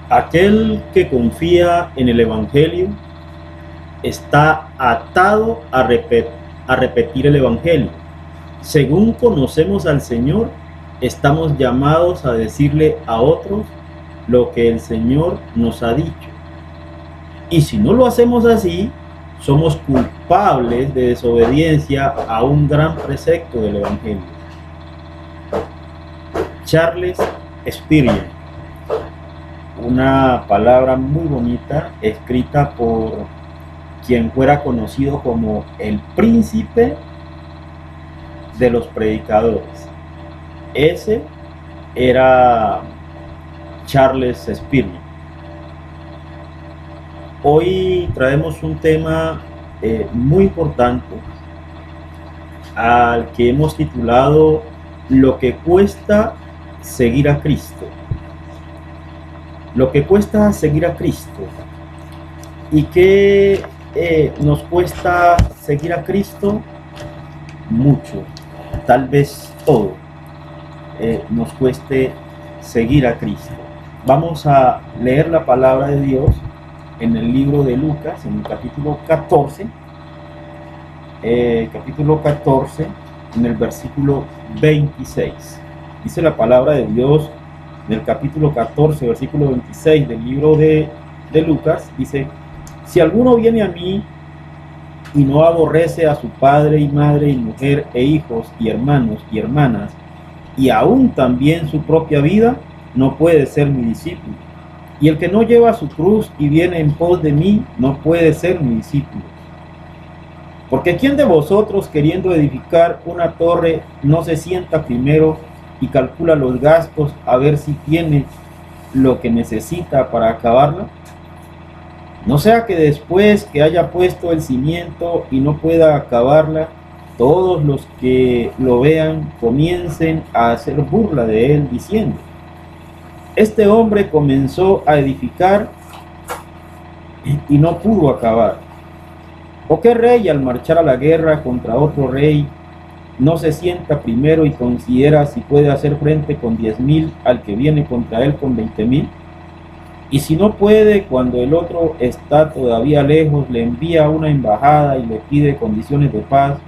Aquel que confía en el Evangelio está atado a repetir el Evangelio. Según conocemos al Señor, estamos llamados a decirle a otros lo que el Señor nos ha dicho. Y si no lo hacemos así, somos culpables de desobediencia a un gran precepto del Evangelio. Charles Spurgeon, una palabra muy bonita escrita por quien fuera conocido como el príncipe de los predicadores. Ese era Charles Spurgeon. Hoy traemos un tema muy importante al que hemos titulado Lo que cuesta seguir a Cristo. Lo que cuesta seguir a Cristo. ¿Y qué nos cuesta seguir a Cristo? Mucho, tal vez todo nos cueste seguir a Cristo. Vamos a leer la palabra de Dios en el libro de Lucas, en el capítulo 14, en el versículo 26. Dice la palabra de Dios en el capítulo 14, versículo 26 del libro de Lucas, dice: si alguno viene a mí y no aborrece a su padre y madre y mujer e hijos y hermanos y hermanas, y aún también su propia vida, no puede ser mi discípulo. Y el que no lleva su cruz y viene en pos de mí, no puede ser mi discípulo. Porque ¿quién de vosotros, queriendo edificar una torre, no se sienta primero y calcula los gastos a ver si tiene lo que necesita para acabarla? No sea que después que haya puesto el cimiento y no pueda acabarla, todos los que lo vean comiencen a hacer burla de él, diciendo: este hombre comenzó a edificar y no pudo acabar. ¿O qué rey, al marchar a la guerra contra otro rey, no se sienta primero y considera si puede hacer frente con 10,000 al que viene contra él con 20,000? Y si no puede, cuando el otro está todavía lejos, le envía una embajada y le pide condiciones de paz.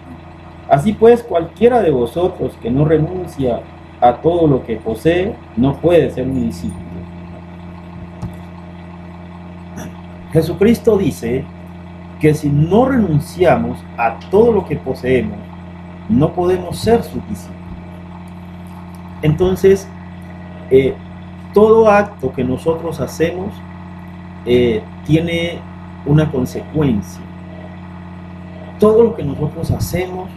Así pues, cualquiera de vosotros que no renuncia a todo lo que posee, no puede ser mi discípulo. Jesucristo dice que si no renunciamos a todo lo que poseemos, no podemos ser sus discípulos. Entonces, todo acto que nosotros hacemos tiene una consecuencia. Todo lo que nosotros hacemos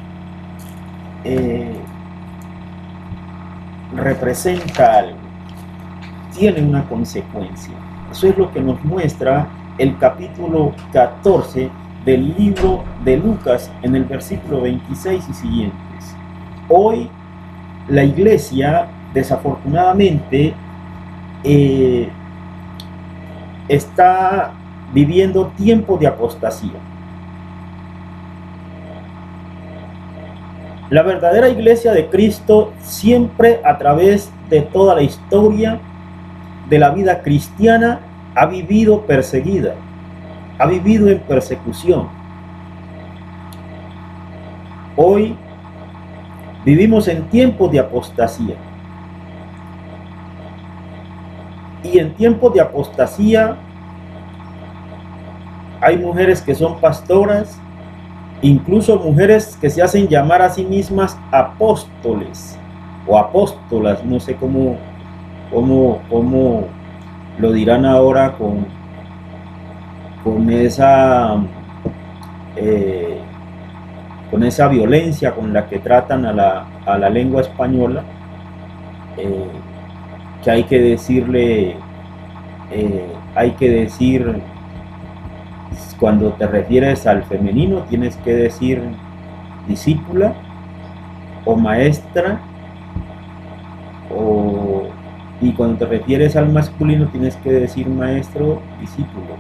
representa algo, tiene una consecuencia. Eso es lo que nos muestra el capítulo 14 del libro de Lucas en el versículo 26 y siguientes. Hoy la iglesia, desafortunadamente, está viviendo tiempos de apostasía. La verdadera iglesia de Cristo siempre, a través de toda la historia de la vida cristiana, ha vivido perseguida, ha vivido en persecución. Hoy vivimos en tiempos de apostasía. Y en tiempos de apostasía hay mujeres que son pastoras, incluso mujeres que se hacen llamar a sí mismas apóstoles o apóstolas, no sé cómo lo dirán ahora con esa violencia con la que tratan a la lengua española, que hay que decirle, cuando te refieres al femenino, tienes que decir discípula o maestra, y cuando te refieres al masculino, tienes que decir maestro, discípulo.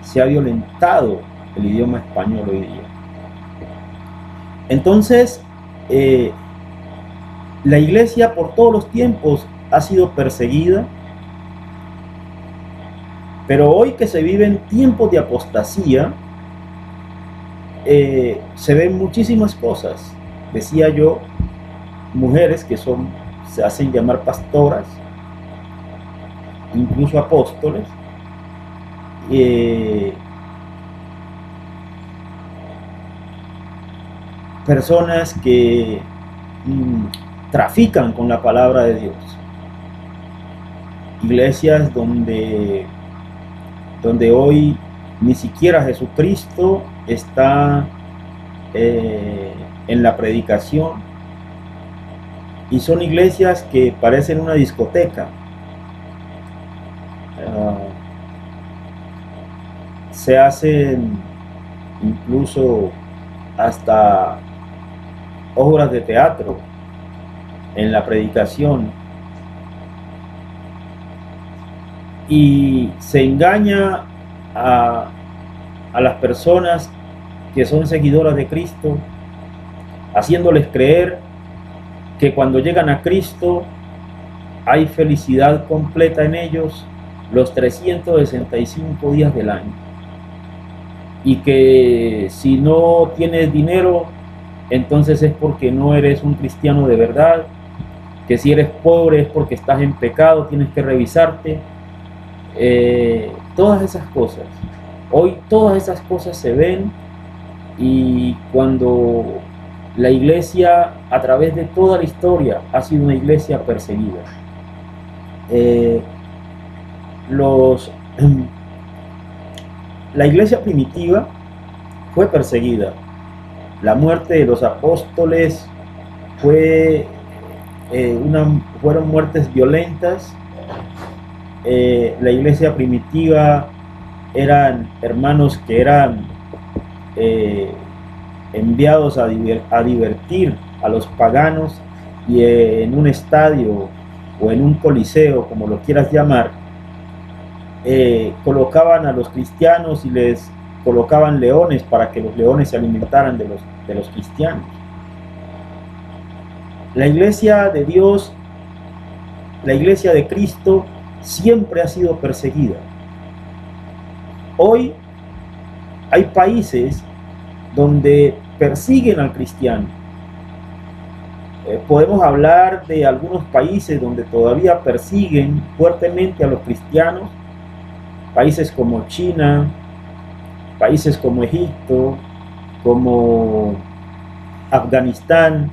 Se ha violentado el idioma español hoy día. Entonces, la iglesia por todos los tiempos ha sido perseguida, pero hoy que se viven tiempos de apostasía, se ven muchísimas cosas. Decía yo, mujeres que se hacen llamar pastoras, incluso apóstoles, personas que trafican con la palabra de Dios, iglesias donde hoy ni siquiera Jesucristo está en la predicación, y son iglesias que parecen una discoteca. Se hacen incluso hasta obras de teatro en la predicación, y se engaña a las personas que son seguidoras de Cristo, haciéndoles creer que cuando llegan a Cristo hay felicidad completa en ellos los 365 días del año, y que si no tienes dinero, entonces es porque no eres un cristiano de verdad, que si eres pobre es porque estás en pecado, tienes que revisarte. Todas esas cosas, hoy todas esas cosas se ven, y cuando la iglesia a través de toda la historia ha sido una iglesia perseguida. La iglesia primitiva fue perseguida. La muerte de los apóstoles fueron muertes violentas. La iglesia primitiva eran hermanos que eran enviados a divertir a los paganos, y en un estadio o en un coliseo, como lo quieras llamar, colocaban a los cristianos y les colocaban leones para que los leones se alimentaran de los cristianos. La iglesia de Dios, la iglesia de Cristo, siempre ha sido perseguida. Hoy hay países donde persiguen al cristiano. Podemos hablar de algunos países donde todavía persiguen fuertemente a los cristianos, países como China, países como Egipto, como Afganistán.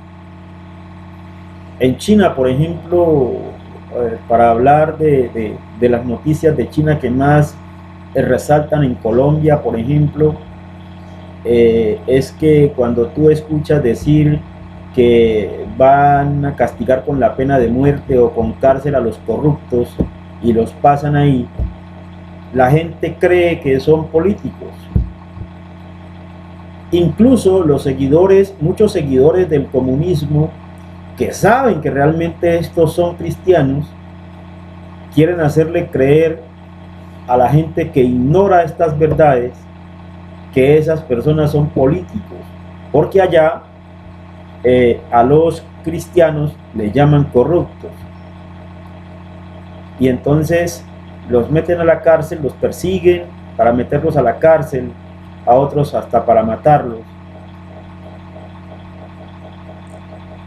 En China, por ejemplo, para hablar de las noticias de China que más resaltan en Colombia, por ejemplo, es que cuando tú escuchas decir que van a castigar con la pena de muerte o con cárcel a los corruptos y los pasan ahí, la gente cree que son políticos. Incluso muchos seguidores del comunismo, que saben que realmente estos son cristianos, quieren hacerle creer a la gente que ignora estas verdades que esas personas son políticos, porque allá a los cristianos les llaman corruptos, y entonces los meten a la cárcel, los persiguen para meterlos a la cárcel, a otros hasta para matarlos.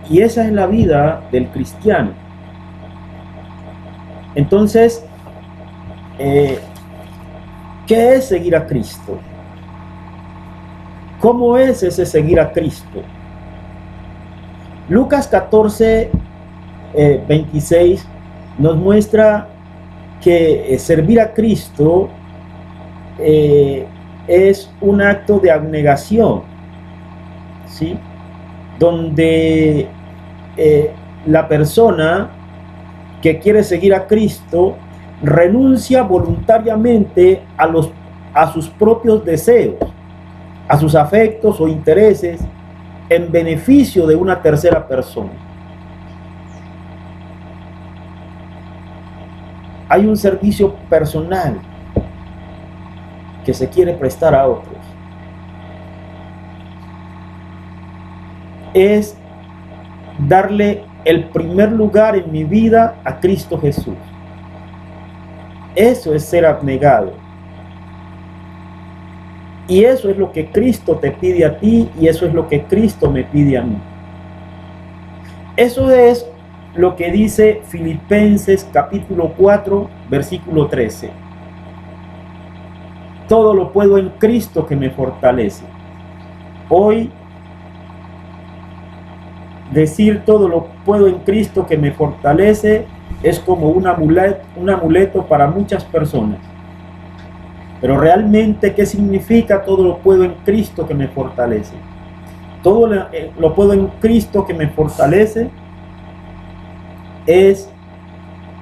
Y esa es la vida del cristiano. Entonces, ¿qué es seguir a Cristo? ¿Cómo es ese seguir a Cristo? Lucas 14, 26 nos muestra que servir a Cristo es un acto de abnegación, ¿sí? Donde la persona que quiere seguir a Cristo renuncia voluntariamente a sus propios deseos, a sus afectos o intereses, en beneficio de una tercera persona. Hay un servicio personal que se quiere prestar a otros. Es darle el primer lugar en mi vida a Cristo Jesús. Eso es ser abnegado. Y eso es lo que Cristo te pide a ti y eso es lo que Cristo me pide a mí. Eso es lo que dice Filipenses capítulo 4, versículo 13. Todo lo puedo en Cristo que me fortalece. Hoy, decir todo lo puedo en Cristo que me fortalece es como un amuleto para muchas personas. Pero realmente, ¿qué significa todo lo puedo en Cristo que me fortalece? Todo lo puedo en Cristo que me fortalece es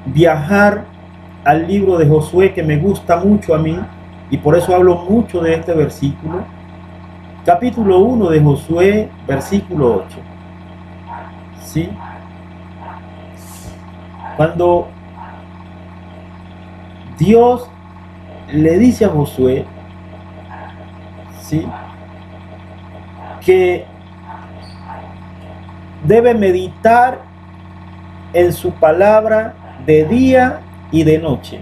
viajar al libro de Josué, que me gusta mucho a mí, y por eso hablo mucho de este versículo. Capítulo 1 de Josué, versículo 8. ¿Sí? Cuando Dios le dice a Josué, ¿sí?, que debe meditar en su palabra de día y de noche,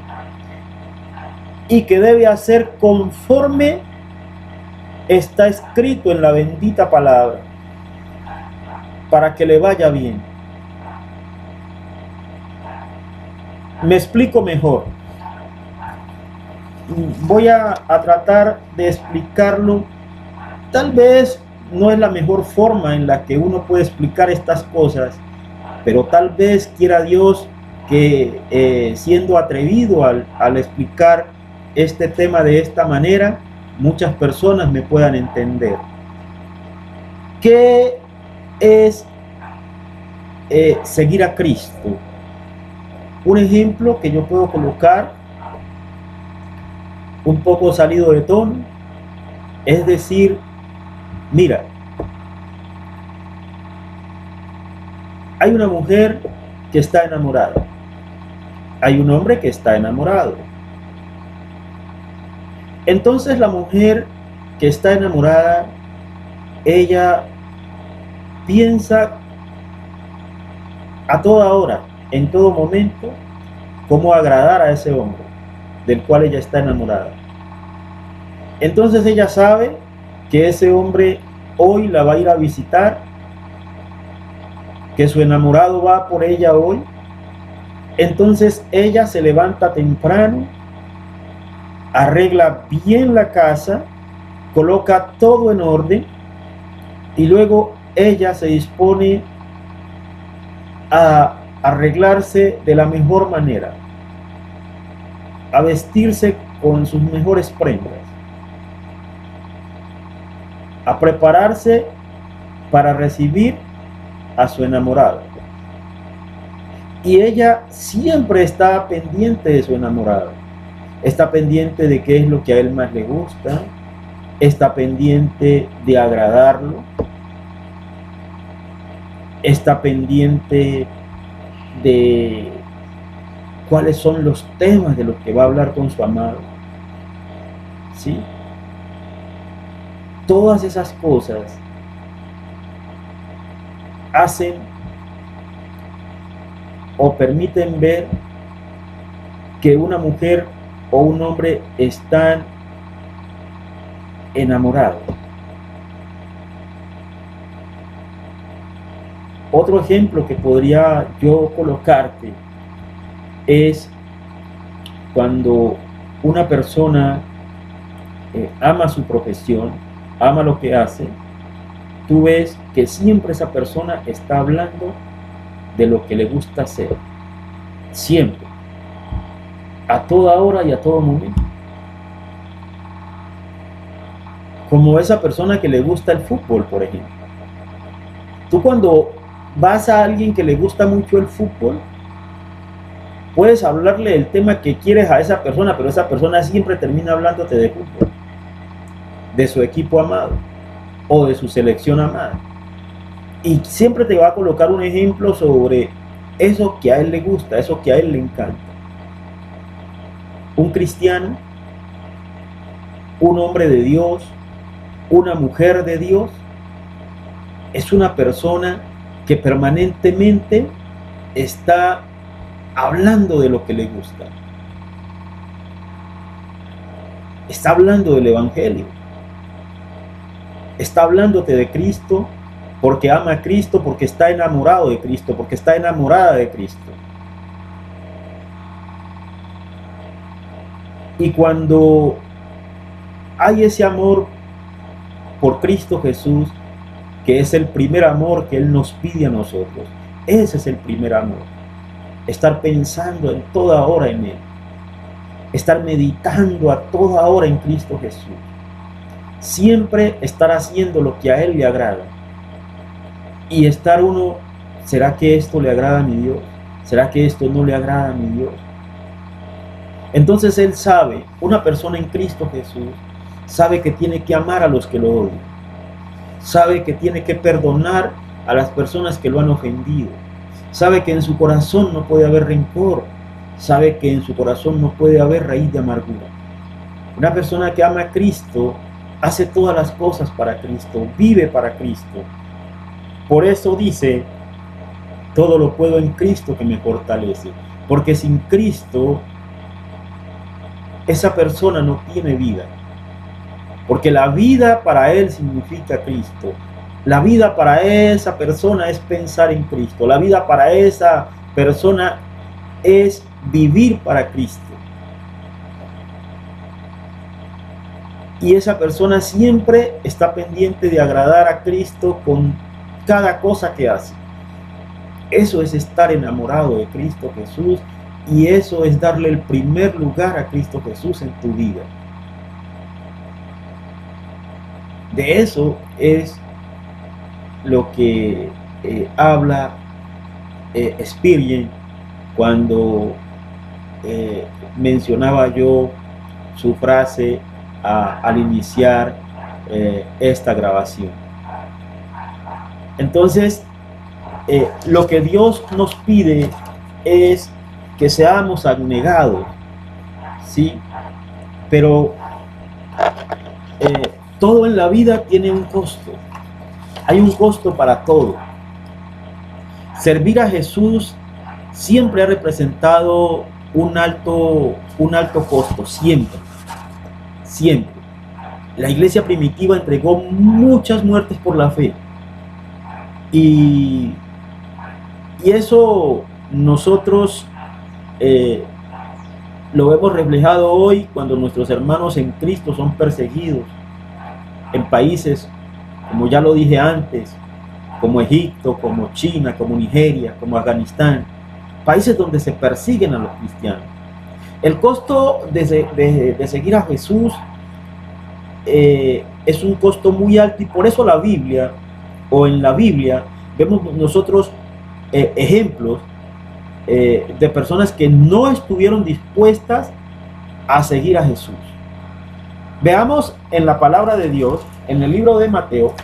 y que debe hacer conforme está escrito en la bendita palabra, para que le vaya bien. Me explico mejor. Voy a tratar de explicarlo. Tal vez no es la mejor forma en la que uno puede explicar estas cosas, pero tal vez quiera Dios que siendo atrevido al explicar este tema de esta manera, muchas personas me puedan entender. ¿Qué es seguir a Cristo? Un ejemplo que yo puedo colocar, un poco salido de tono, es decir, mira, hay una mujer que está enamorada, hay un hombre que está enamorado. Entonces la mujer que está enamorada, ella piensa a toda hora, en todo momento, cómo agradar a ese hombre del cual ella está enamorada. Entonces ella sabe que ese hombre hoy la va a ir a visitar, que su enamorado va por ella hoy. Entonces ella se levanta temprano, arregla bien la casa, coloca todo en orden y luego ella se dispone a arreglarse de la mejor manera, a vestirse con sus mejores prendas, a prepararse para recibir a su enamorado. Y ella siempre está pendiente de su enamorado, está pendiente de qué es lo que a él más le gusta, está pendiente de agradarlo, está pendiente de cuáles son los temas de los que va a hablar con su amado. ¿Sí? Todas esas cosas hacen o permiten ver que una mujer o un hombre están enamorados. Otro ejemplo que podría yo colocarte es cuando una persona ama su profesión, ama lo que hace. Tú ves que siempre esa persona está hablando de lo que le gusta hacer, siempre, a toda hora y a todo momento. Como esa persona que le gusta el fútbol, por ejemplo. Tú cuando vas a alguien que le gusta mucho el fútbol, puedes hablarle del tema que quieres a esa persona, pero esa persona siempre termina hablándote de fútbol, de su equipo amado o de su selección amada. Y siempre te va a colocar un ejemplo sobre eso que a él le gusta, eso que a él le encanta. Un cristiano, un hombre de Dios, una mujer de Dios, es una persona que permanentemente está hablando de lo que le gusta. Está hablando del Evangelio. Está hablándote de Cristo porque ama a Cristo, porque está enamorado de Cristo, porque está enamorada de Cristo. Y cuando hay ese amor por Cristo Jesús, que es el primer amor que Él nos pide a nosotros, ese es el primer amor. Estar pensando en toda hora en Él. Estar meditando a toda hora en Cristo Jesús. Siempre estar haciendo lo que a Él le agrada. Y estar uno, ¿será que esto le agrada a mi Dios? ¿Será que esto no le agrada a mi Dios? Entonces Él sabe, una persona en Cristo Jesús, sabe que tiene que amar a los que lo odian. Sabe que tiene que perdonar a las personas que lo han ofendido. Sabe que en su corazón no puede haber rencor. Sabe que en su corazón no puede haber raíz de amargura. Una persona que ama a Cristo hace todas las cosas para Cristo, vive para Cristo. Por eso dice, todo lo puedo en Cristo que me fortalece. Porque sin Cristo, esa persona no tiene vida. Porque la vida para él significa Cristo. La vida para esa persona es pensar en Cristo. La vida para esa persona es vivir para Cristo. Y esa persona siempre está pendiente de agradar a Cristo con cada cosa que hace. Eso es estar enamorado de Cristo Jesús, y eso es darle el primer lugar a Cristo Jesús en tu vida. De eso es lo que habla Spurgeon cuando mencionaba yo su frase al iniciar esta grabación. Entonces, lo que Dios nos pide es que seamos abnegados, ¿sí? Pero todo en la vida tiene un costo. Hay un costo para todo. Servir a Jesús siempre ha representado un alto costo, siempre. Siempre. La iglesia primitiva entregó muchas muertes por la fe. Y eso nosotros lo vemos reflejado hoy cuando nuestros hermanos en Cristo son perseguidos en países, como ya lo dije antes, como Egipto, como China, como Nigeria, como Afganistán, países donde se persiguen a los cristianos. El costo de seguir a Jesús es un costo muy alto, y por eso la Biblia, o en la Biblia, vemos nosotros ejemplos de personas que no estuvieron dispuestas a seguir a Jesús. Veamos en la palabra de Dios, en el libro de Mateo,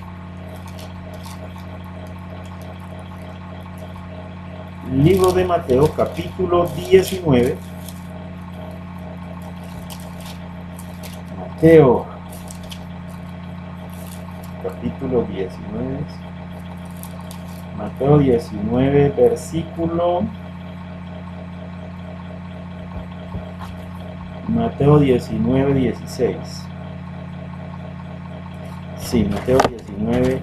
capítulo 19. Mateo, capítulo 19. Mateo 19, versículo. Mateo 19, 16. Sí, Mateo 19,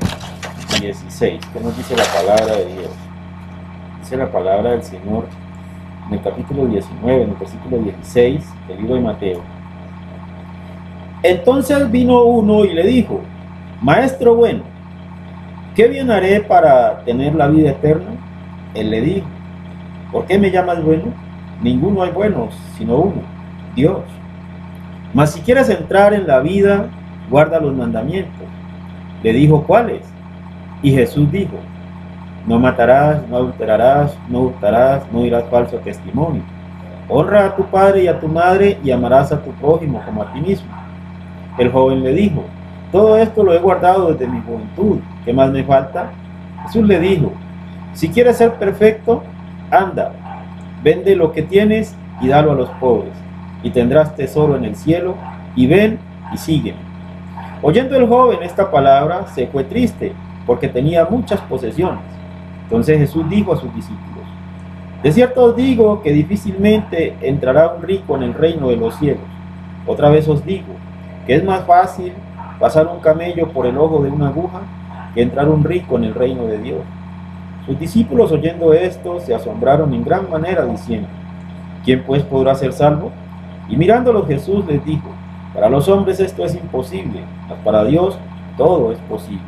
16. ¿Qué nos dice la palabra de Dios? Dice la palabra del Señor en el capítulo 19, en el versículo 16 del libro de Mateo. Entonces vino uno y le dijo: Maestro bueno, ¿qué bien haré para tener la vida eterna? Él le dijo: ¿por qué me llamas bueno? Ninguno hay bueno, sino uno, Dios. Mas si quieres entrar en la vida, guarda los mandamientos. Le dijo: ¿cuáles? Y Jesús dijo: no matarás, no adulterarás, no hurtarás, no dirás falso testimonio. Honra a tu padre y a tu madre, y amarás a tu prójimo como a ti mismo. El joven le dijo: todo esto lo he guardado desde mi juventud, ¿qué más me falta? Jesús le dijo: si quieres ser perfecto, anda, vende lo que tienes y dalo a los pobres, y tendrás tesoro en el cielo, y ven y sígueme. Oyendo el joven esta palabra, se fue triste, porque tenía muchas posesiones. Entonces Jesús dijo a sus discípulos: de cierto os digo que difícilmente entrará un rico en el reino de los cielos. Otra vez os digo que es más fácil pasar un camello por el ojo de una aguja que entrar un rico en el reino de Dios. Sus discípulos, oyendo esto, se asombraron en gran manera, diciendo: ¿quién pues podrá ser salvo? Y mirándolos Jesús les dijo: para los hombres esto es imposible, mas para Dios todo es posible.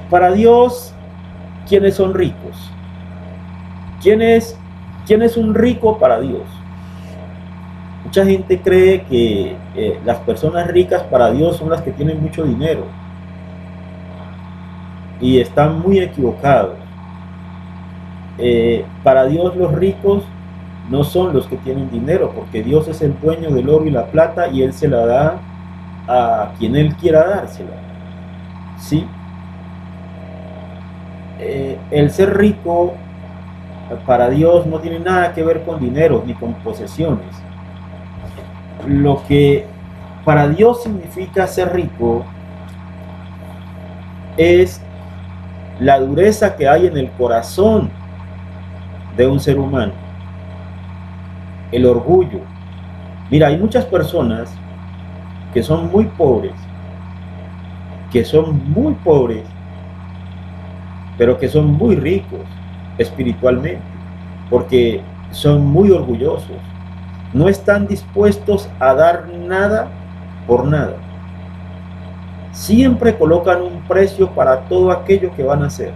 Para Dios, ¿quiénes son ricos? ¿Quién es un rico para Dios? Mucha gente cree que las personas ricas para Dios son las que tienen mucho dinero, y están muy equivocados. Para Dios los ricos no son los que tienen dinero, porque Dios es el dueño del oro y la plata, y Él se la da a quien Él quiera dársela. ¿Sí? El ser rico para Dios no tiene nada que ver con dinero ni con posesiones. Lo que para Dios significa ser rico es la dureza que hay en el corazón de un ser humano, el orgullo. Mira, hay muchas personas que son muy pobres, pero que son muy ricos espiritualmente, porque son muy orgullosos. No están dispuestos a dar nada por nada. Siempre colocan un precio para todo aquello que van a hacer,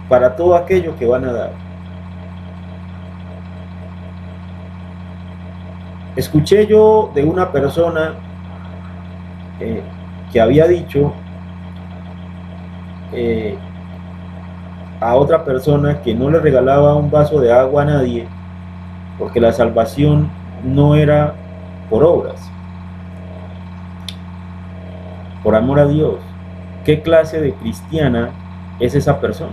para todo aquello que van a dar. Escuché yo de una persona que había dicho a otra persona que no le regalaba un vaso de agua a nadie, porque la salvación no era por obras, por amor a Dios. ¿Qué clase de cristiana es esa persona?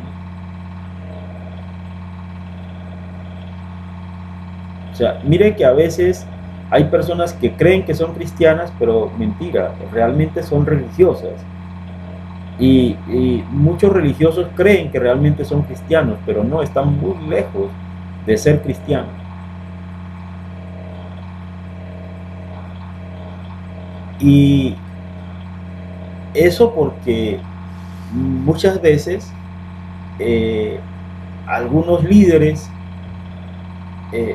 O sea, mire que a veces hay personas que creen que son cristianas, pero mentira, realmente son religiosas. Y muchos religiosos creen que realmente son cristianos, pero no, están muy lejos de ser cristianos. Y eso porque muchas veces algunos líderes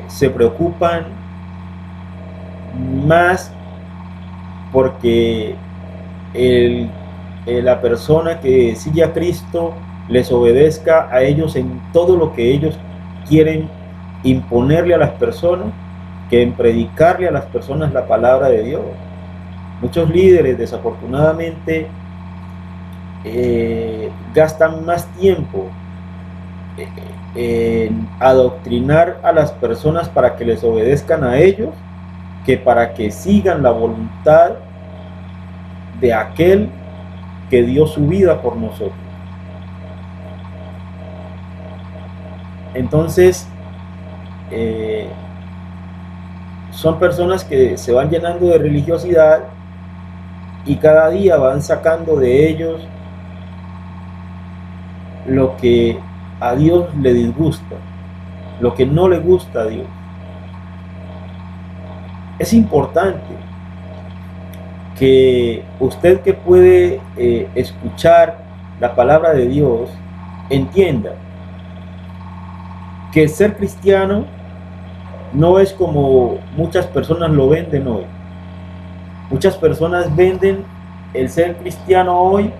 se preocupan más porque la persona que sigue a Cristo les obedezca a ellos en todo lo que ellos quieren imponerle a las personas, que en predicarle a las personas la palabra de Dios. Muchos líderes, desafortunadamente, gastan más tiempo en adoctrinar a las personas para que les obedezcan a ellos, que para que sigan la voluntad de aquel que dio su vida por nosotros. Entonces, son personas que se van llenando de religiosidad y cada día van sacando de ellos lo que a Dios le disgusta, lo que no le gusta a Dios. Es importante que usted, que puede escuchar la palabra de Dios, entienda que ser cristiano no es como muchas personas lo venden hoy. Muchas personas venden el ser cristiano hoy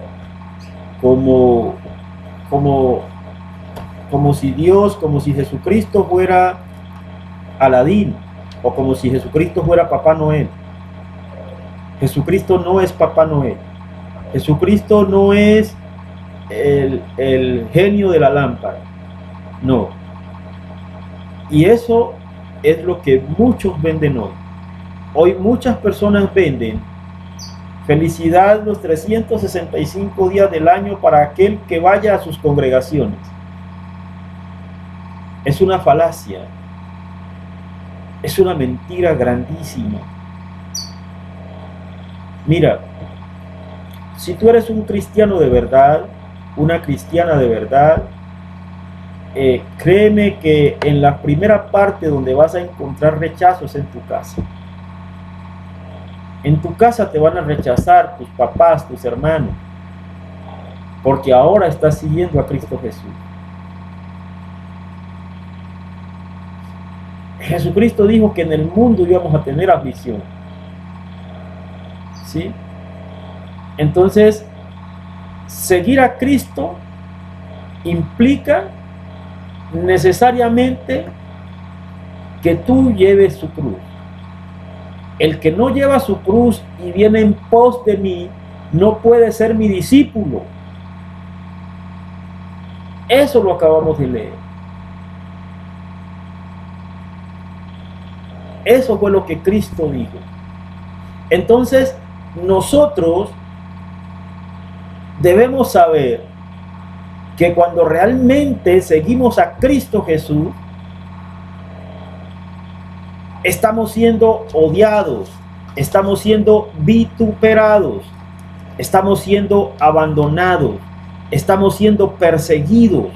como si Dios, como si Jesucristo fuera Aladín, o como si Jesucristo fuera Papá Noel. Jesucristo no es Papá Noel. Jesucristo no es el genio de la lámpara. No. Y eso es lo que muchos venden hoy. Hoy muchas personas venden felicidad los 365 días del año para aquel que vaya a sus congregaciones. Es una falacia. Es una mentira grandísima. Mira, Si tú eres un cristiano de verdad, una cristiana de verdad, créeme que en la primera parte donde vas a encontrar rechazos en tu casa. En tu casa te van a rechazar tus papás, tus hermanos, porque ahora estás siguiendo a Cristo Jesús. Jesucristo dijo que en el mundo íbamos a tener aflicción. ¿Sí? Entonces, seguir a Cristo implica necesariamente que tú lleves su cruz. El que no lleva su cruz y viene en pos de mí, no puede ser mi discípulo. Eso lo acabamos de leer. Eso fue lo que Cristo dijo. Entonces, nosotros debemos saber que cuando realmente seguimos a Cristo Jesús, estamos siendo odiados, estamos siendo vituperados, estamos siendo abandonados, estamos siendo perseguidos.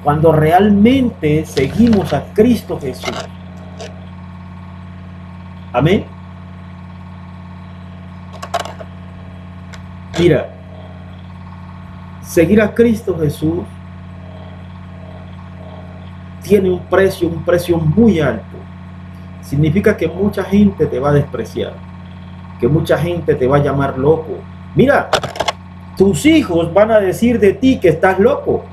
Cuando realmente seguimos a Cristo Jesús. Amén. Mira, seguir a Cristo Jesús tiene un precio muy alto. Significa que mucha gente te va a despreciar, que mucha gente te va a llamar loco. Mira, tus hijos van a decir de ti que estás loco.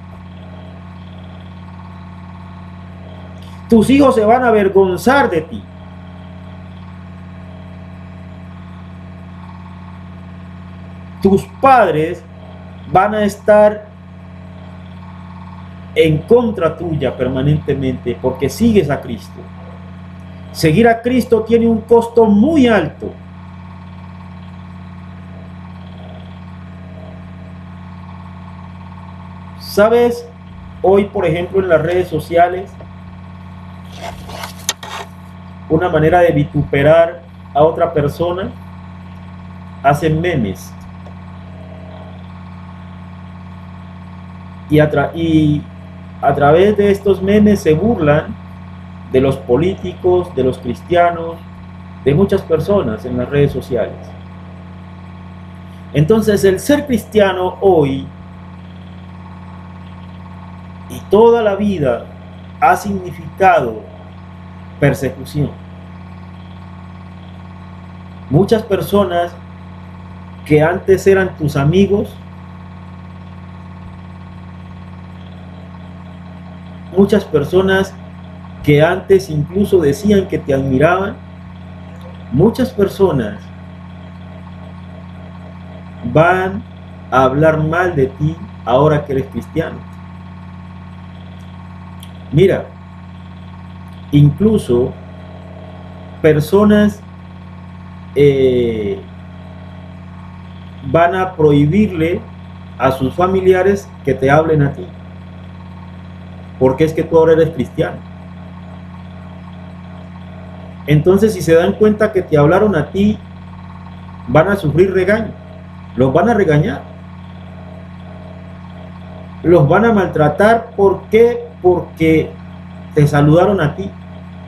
Tus hijos se van a avergonzar de ti. Tus padres van a estar en contra tuya permanentemente porque sigues a Cristo. Seguir a Cristo tiene un costo muy alto. ¿Sabes? Hoy, por ejemplo, en las redes sociales, una manera de vituperar a otra persona, hacen memes. Y a través de estos memes se burlan de los políticos, de los cristianos, de muchas personas en las redes sociales. Entonces, el ser cristiano hoy y toda la vida ha significado persecución. Muchas personas que antes eran tus amigos, muchas personas que antes incluso decían que te admiraban, muchas personas van a hablar mal de ti ahora que eres cristiano. Mira, incluso personas van a prohibirle a sus familiares que te hablen a ti, porque es que tú ahora eres cristiano. Entonces, si se dan cuenta que te hablaron a ti, van a sufrir regaño, los van a regañar, los van a maltratar. ¿Por qué? Porque te saludaron a ti,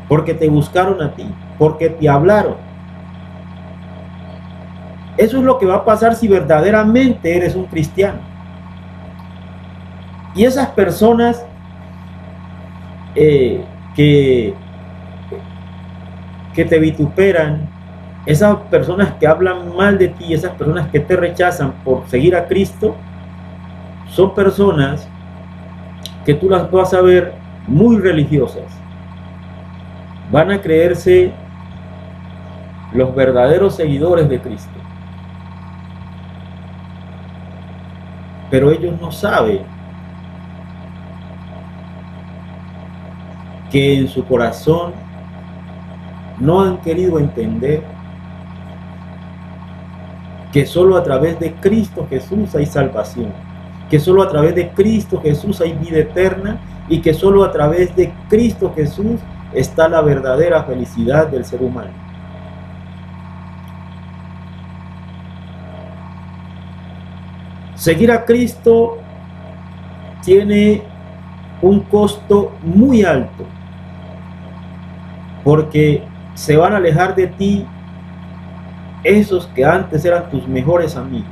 porque te buscaron a ti, porque te hablaron. Eso es lo que va a pasar si verdaderamente eres un cristiano. Y esas personas que te vituperan, esas personas que hablan mal de ti, esas personas que te rechazan por seguir a Cristo, son personas que tú las vas a ver muy religiosas. Van a creerse los verdaderos seguidores de Cristo. Pero ellos no saben que en su corazón no han querido entender que solo a través de Cristo Jesús hay salvación, que solo a través de Cristo Jesús hay vida eterna y que solo a través de Cristo Jesús está la verdadera felicidad del ser humano. Seguir a Cristo tiene un costo muy alto, porque se van a alejar de ti esos que antes eran tus mejores amigos.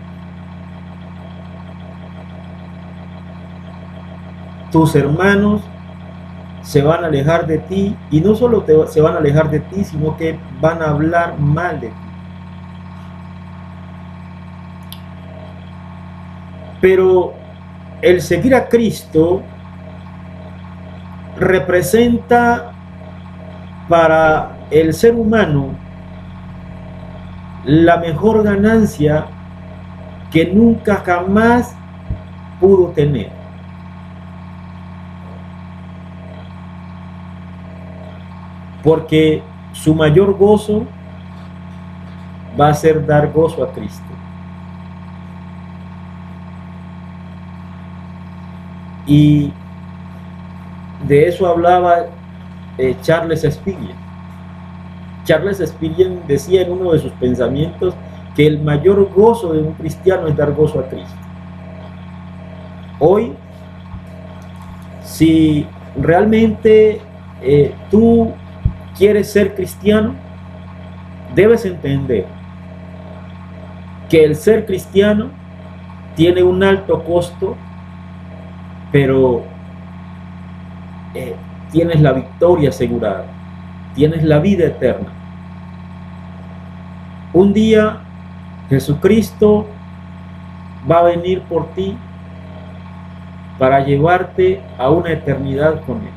Tus hermanos se van a alejar de ti, y no solo se van a alejar de ti, sino que van a hablar mal de ti. Pero el seguir a Cristo representa para el ser humano la mejor ganancia que nunca jamás pudo tener. Porque su mayor gozo va a ser dar gozo a Cristo. Y de eso hablaba Charles Spurgeon. Charles Spurgeon decía en uno de sus pensamientos que el mayor gozo de un cristiano es dar gozo a Cristo. Hoy, si realmente tú quieres ser cristiano, debes entender que el ser cristiano tiene un alto costo, pero tienes la victoria asegurada, tienes la vida eterna. Un día Jesucristo va a venir por ti para llevarte a una eternidad con Él.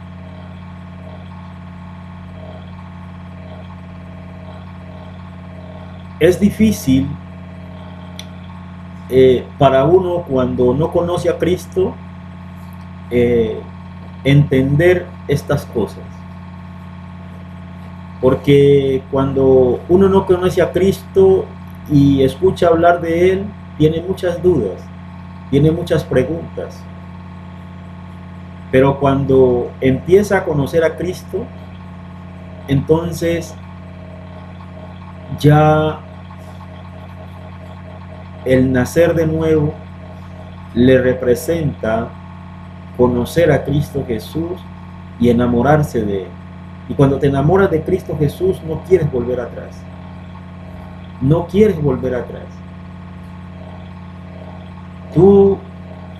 Es difícil para uno, cuando no conoce a Cristo, entender estas cosas, porque cuando uno no conoce a Cristo y escucha hablar de Él, tiene muchas dudas, tiene muchas preguntas, pero cuando empieza a conocer a Cristo, entonces ya el nacer de nuevo le representa conocer a Cristo Jesús y enamorarse de Él. Y cuando te enamoras de Cristo Jesús, no quieres volver atrás. No quieres volver atrás. Tú,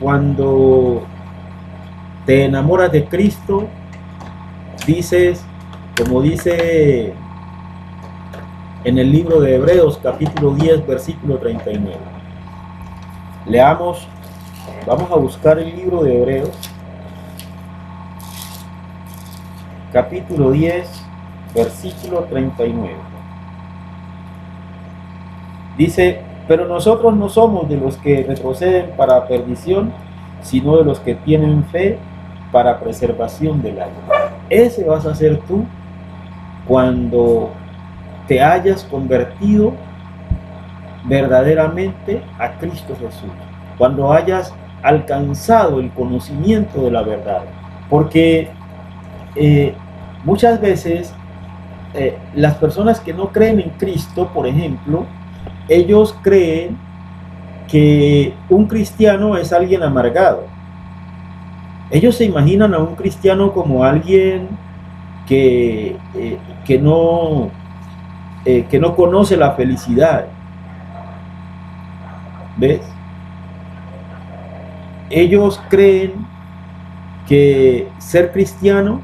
cuando te enamoras de Cristo, dices, como dice en el libro de Hebreos, capítulo 10, versículo 39. Leamos. Vamos a buscar el libro de Hebreos, capítulo 10, versículo 39. Dice: pero nosotros no somos de los que retroceden para perdición, sino de los que tienen fe para preservación del alma. Ese vas a ser tú cuando te hayas convertido verdaderamente a Cristo Jesús, cuando hayas alcanzado el conocimiento de la verdad. Porque muchas veces las personas que no creen en Cristo, por ejemplo, ellos creen que un cristiano es alguien amargado. Ellos se imaginan a un cristiano como alguien que no conoce la felicidad. ¿Ves? Ellos creen que ser cristiano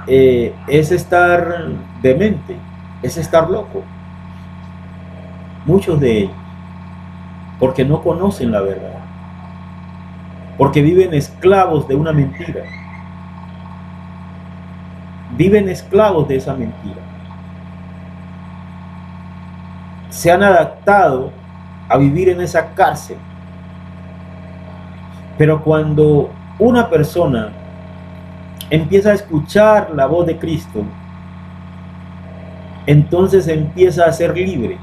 es estar demente, es estar loco. Muchos de ellos, porque no conocen la verdad, porque viven esclavos de una mentira, viven esclavos de esa mentira. Se han adaptado a vivir en esa cárcel. Pero cuando una persona empieza a escuchar la voz de Cristo, entonces empieza a ser libre.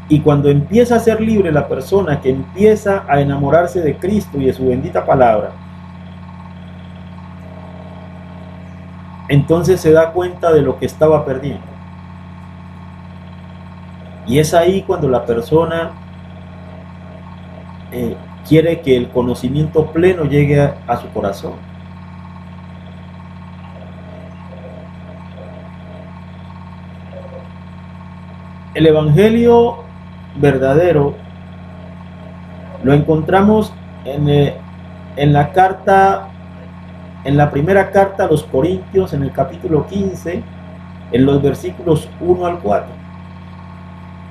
Y cuando empieza a ser libre la persona, que empieza a enamorarse de Cristo y de su bendita palabra, entonces se da cuenta de lo que estaba perdiendo. Y es ahí cuando la persona quiere que el conocimiento pleno llegue a su corazón. El evangelio verdadero lo encontramos en la carta, en la primera carta a los Corintios, en el capítulo 15, en los versículos 1 al 4,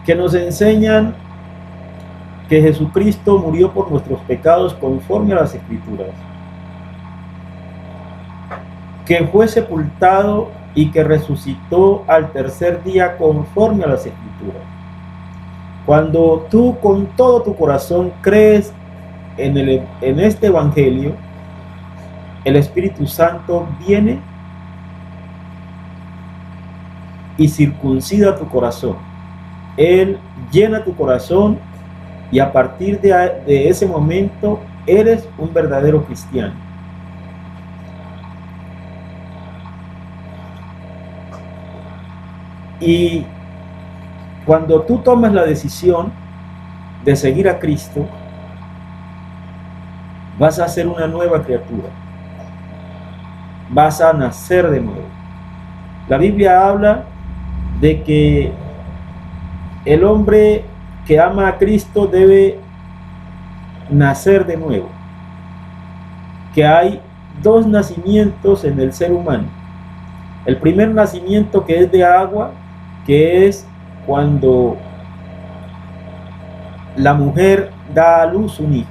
que nos enseñan que Jesucristo murió por nuestros pecados conforme a las Escrituras, que fue sepultado y que resucitó al tercer día conforme a las Escrituras. Cuando tú con todo tu corazón crees en este evangelio, el Espíritu Santo viene y circuncida tu corazón. Él llena tu corazón y a partir de ese momento eres un verdadero cristiano. Y cuando tú tomas la decisión de seguir a Cristo, vas a ser una nueva criatura. Vas a nacer de nuevo. La Biblia habla de que el hombre que ama a Cristo debe nacer de nuevo. Que hay dos nacimientos en el ser humano. El primer nacimiento, que es de agua, que es cuando la mujer da a luz un hijo.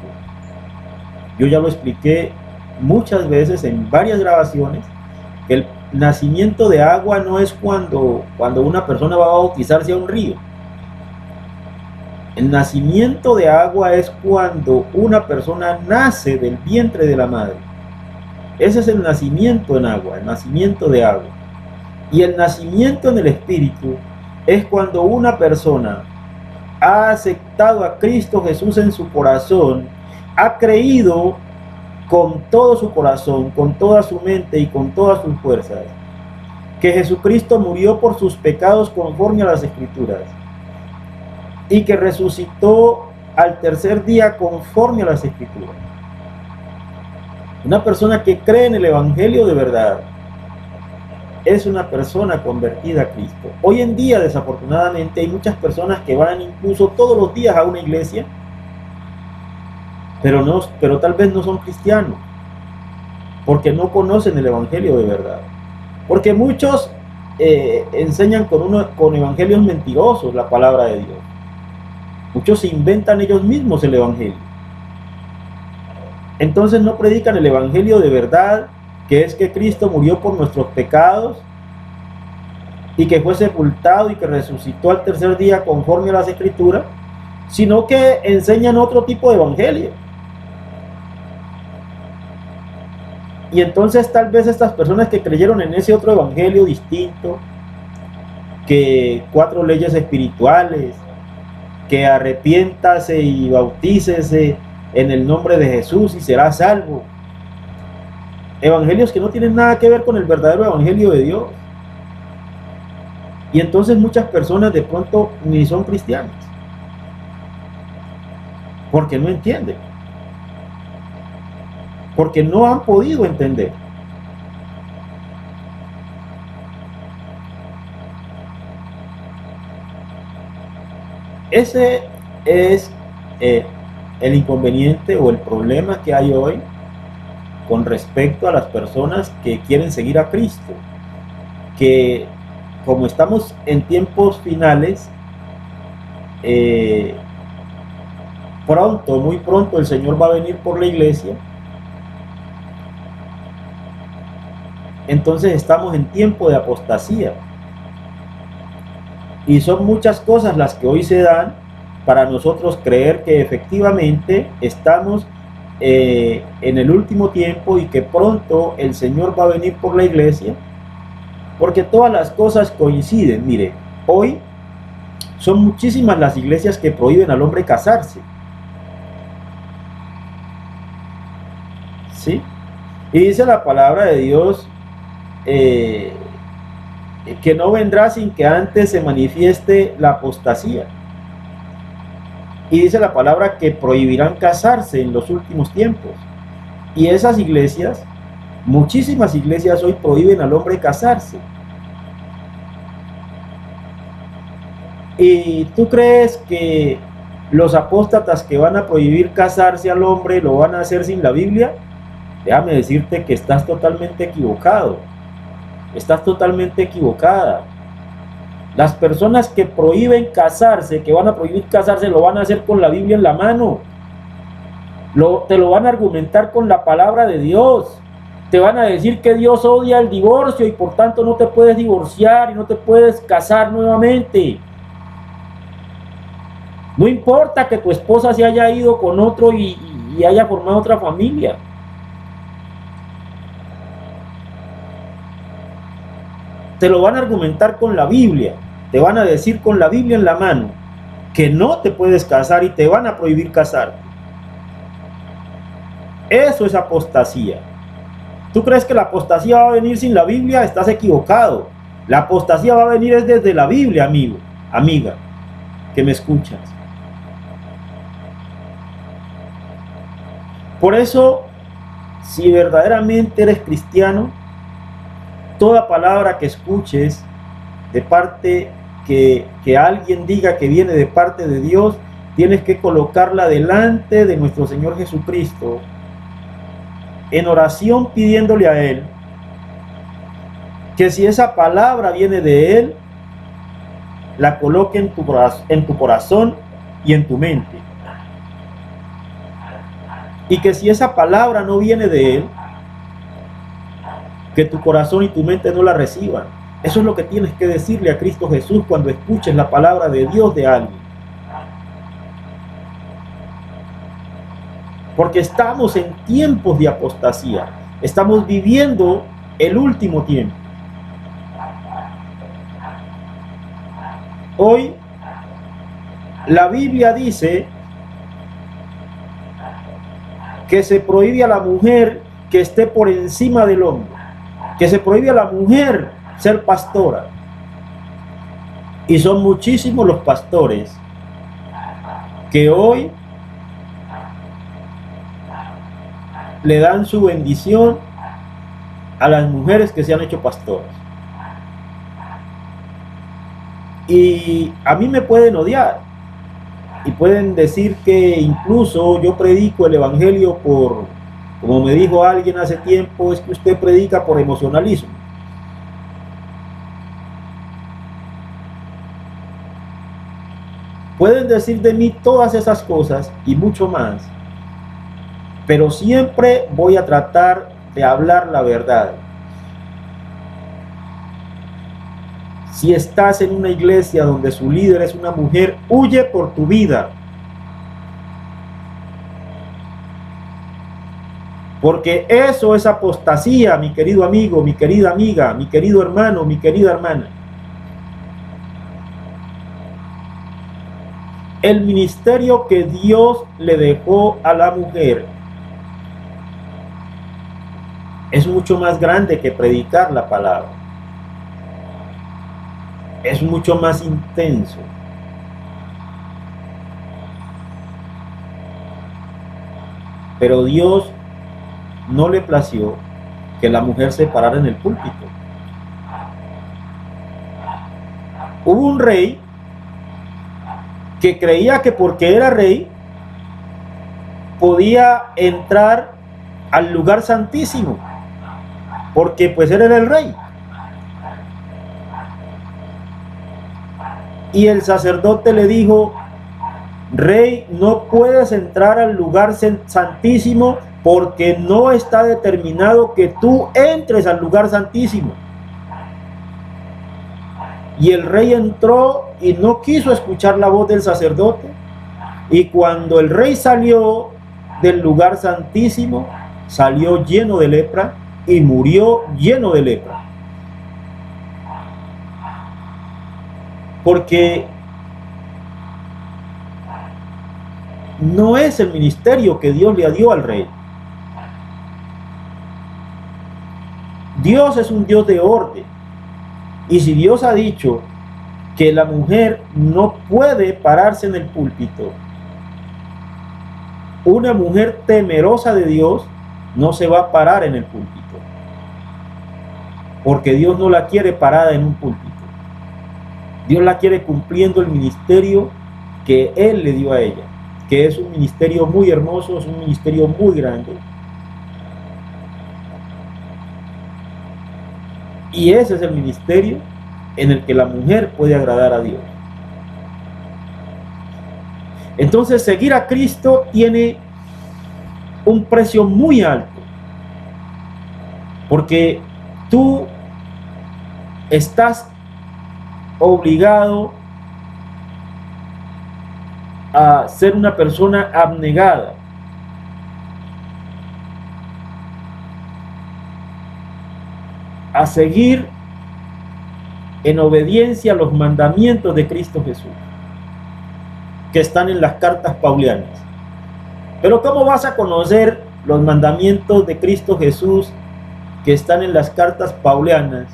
Yo ya lo expliqué muchas veces en varias grabaciones, que el nacimiento de agua no es cuando una persona va a bautizarse a un río. El nacimiento de agua es cuando una persona nace del vientre de la madre. Ese es el nacimiento en agua, el nacimiento de agua. Y el nacimiento en el Espíritu es cuando una persona ha aceptado a Cristo Jesús en su corazón, ha creído con todo su corazón, con toda su mente y con todas sus fuerzas, que Jesucristo murió por sus pecados conforme a las Escrituras y que resucitó al tercer día conforme a las Escrituras. Una persona que cree en el Evangelio de verdad es una persona convertida a Cristo. Hoy en día, desafortunadamente, hay muchas personas que van incluso todos los días a una iglesia, pero tal vez no son cristianos, porque no conocen el Evangelio de verdad. Porque muchos enseñan con evangelios mentirosos la palabra de Dios. Muchos inventan ellos mismos el Evangelio. Entonces no predican el Evangelio de verdad, que es que Cristo murió por nuestros pecados y que fue sepultado y que resucitó al tercer día conforme a las Escrituras, sino que enseñan otro tipo de evangelio. Y entonces tal vez estas personas que creyeron en ese otro evangelio distinto, que 4 leyes espirituales, que arrepiéntase y bautícese en el nombre de Jesús y será salvo, evangelios que no tienen nada que ver con el verdadero evangelio de Dios. Y entonces muchas personas de pronto ni son cristianas, porque no entienden, porque no han podido entender. Ese es el inconveniente o el problema que hay hoy con respecto a las personas que quieren seguir a Cristo, que como estamos en tiempos finales, muy pronto el Señor va a venir por la iglesia. Entonces estamos en tiempo de apostasía. Y son muchas cosas las que hoy se dan para nosotros creer que efectivamente estamos en el último tiempo y que pronto el Señor va a venir por la iglesia, porque todas las cosas coinciden. Mire, hoy son muchísimas las iglesias que prohíben al hombre casarse, ¿sí? Y dice la palabra de Dios que no vendrá sin que antes se manifieste la apostasía. Y dice la palabra que prohibirán casarse en los últimos tiempos. Y esas iglesias, muchísimas iglesias hoy prohíben al hombre casarse. ¿Y tú crees que los apóstatas que van a prohibir casarse al hombre lo van a hacer sin la Biblia? Déjame decirte que estás totalmente equivocado. Estás totalmente equivocada. Las personas que prohíben casarse, que van a prohibir casarse, lo van a hacer con la Biblia en la mano. Te lo van a argumentar con la palabra de Dios. Te van a decir que Dios odia el divorcio y por tanto no te puedes divorciar y no te puedes casar nuevamente. No importa que tu esposa se haya ido con otro y haya formado otra familia. Te lo van a argumentar con la Biblia. Te van a decir con la Biblia en la mano que no te puedes casar y te van a prohibir casarte. Eso es apostasía. ¿Tú crees que la apostasía va a venir sin la Biblia? Estás equivocado. La apostasía va a venir desde la Biblia, amigo, amiga, que me escuchas. Por eso, si verdaderamente eres cristiano, toda palabra que escuches de parte que alguien diga que viene de parte de Dios, tienes que colocarla delante de nuestro Señor Jesucristo en oración, pidiéndole a Él que si esa palabra viene de Él, la coloque en tu corazón y en tu mente. Y que si esa palabra no viene de Él, que tu corazón y tu mente no la reciban. Eso es lo que tienes que decirle a Cristo Jesús cuando escuches la palabra de Dios de alguien. Porque estamos en tiempos de apostasía. Estamos viviendo el último tiempo. Hoy la Biblia dice que se prohíbe a la mujer que esté por encima del hombre, que se prohíbe a la mujer ser pastora. Y son muchísimos los pastores que hoy le dan su bendición a las mujeres que se han hecho pastoras. Y a mí me pueden odiar y pueden decir que incluso yo predico el evangelio por, como me dijo alguien hace tiempo, es que usted predica por emocionalismo. Pueden decir de mí todas esas cosas y mucho más, pero siempre voy a tratar de hablar la verdad. Si estás en una iglesia donde su líder es una mujer, huye por tu vida. Porque eso es apostasía, mi querido amigo, mi querida amiga, mi querido hermano, mi querida hermana. El ministerio que Dios le dejó a la mujer es mucho más grande que predicar la palabra. Es mucho más intenso. Pero Dios no le plació que la mujer se parara en el púlpito. Hubo un rey que creía que porque era rey podía entrar al lugar santísimo, porque pues él era el rey. Y el sacerdote le dijo: rey, no puedes entrar al lugar santísimo porque no está determinado que tú entres al lugar santísimo. Y el rey entró y no quiso escuchar la voz del sacerdote. Y cuando el rey salió del lugar santísimo, salió lleno de lepra y murió lleno de lepra. Porque no es el ministerio que Dios le dio al rey. Dios es un Dios de orden. Y si Dios ha dicho que la mujer no puede pararse en el púlpito, una mujer temerosa de Dios no se va a parar en el púlpito, porque Dios no la quiere parada en un púlpito. Dios la quiere cumpliendo el ministerio que Él le dio a ella, que es un ministerio muy hermoso, es un ministerio muy grande. Y ese es el ministerio en el que la mujer puede agradar a Dios. Entonces, seguir a Cristo tiene un precio muy alto, porque tú estás obligado a ser una persona abnegada, a seguir en obediencia a los mandamientos de Cristo Jesús, que están en las cartas paulianas. Pero ¿cómo vas a conocer los mandamientos de Cristo Jesús que están en las cartas paulianas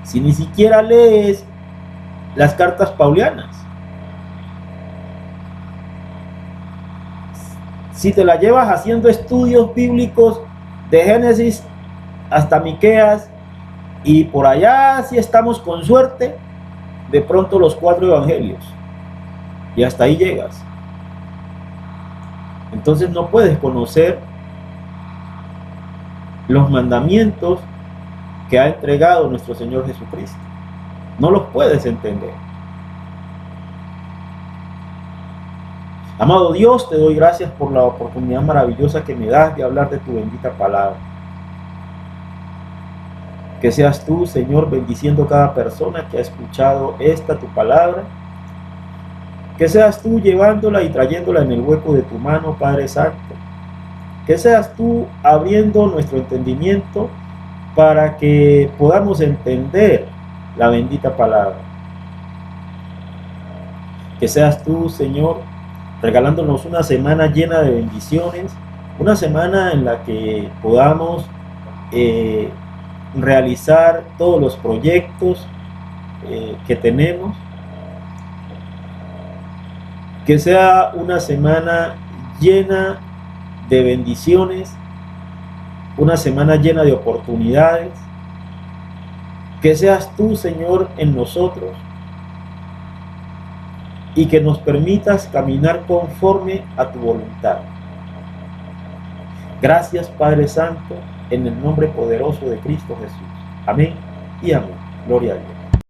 si ni siquiera lees las cartas paulianas? Si te la llevas haciendo estudios bíblicos de Génesis hasta Miqueas, y por allá, si estamos con suerte, de pronto los 4 evangelios, y hasta ahí llegas. Entonces no puedes conocer los mandamientos que ha entregado nuestro Señor Jesucristo. No los puedes entender. Amado Dios, te doy gracias por la oportunidad maravillosa que me das de hablar de tu bendita palabra. Que seas tú, Señor, bendiciendo cada persona que ha escuchado tu palabra. Que seas tú llevándola y trayéndola en el hueco de tu mano, Padre Santo. Que seas tú abriendo nuestro entendimiento para que podamos entender la bendita palabra. Que seas tú, Señor, regalándonos una semana llena de bendiciones, una semana en la que podamos realizar todos los proyectos que tenemos. Que sea una semana llena de bendiciones, una semana llena de oportunidades. Que seas tú, Señor, en nosotros y que nos permitas caminar conforme a tu voluntad. Gracias, Padre Santo, en el nombre poderoso de Cristo Jesús. Amén y amén. Gloria a Dios.